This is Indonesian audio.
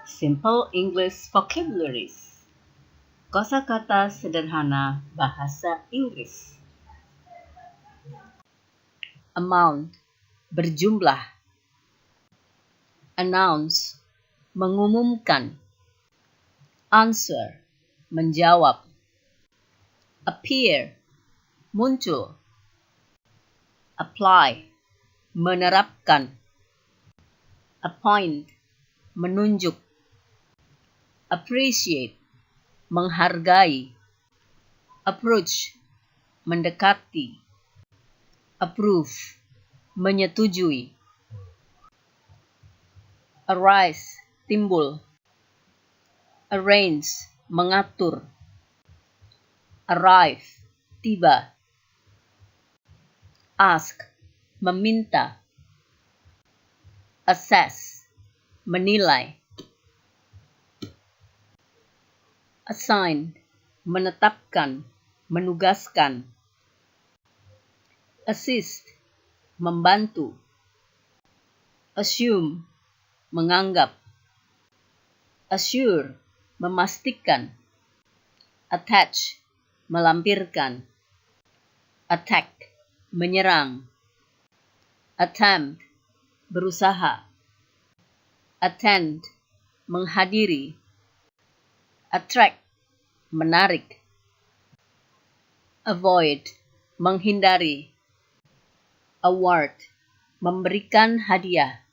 Simple English Vocabularies. Kosakata sederhana bahasa Inggris. Amount, berjumlah. Announce, mengumumkan. Answer, menjawab. Appear, muncul. Apply, menerapkan. Appoint, menunjuk. Appreciate, menghargai. Approach, mendekati. Approve, menyetujui. Arise, timbul. Arrange, mengatur. Arrive, tiba. Ask, meminta. Assess, menilai. Assign, menetapkan, menugaskan. Assist, membantu. Assume, menganggap. Assure, memastikan. Attach, melampirkan. Attack, menyerang. Attempt, berusaha. Attend, menghadiri. Attract, menarik. Avoid, menghindari. Award, memberikan hadiah.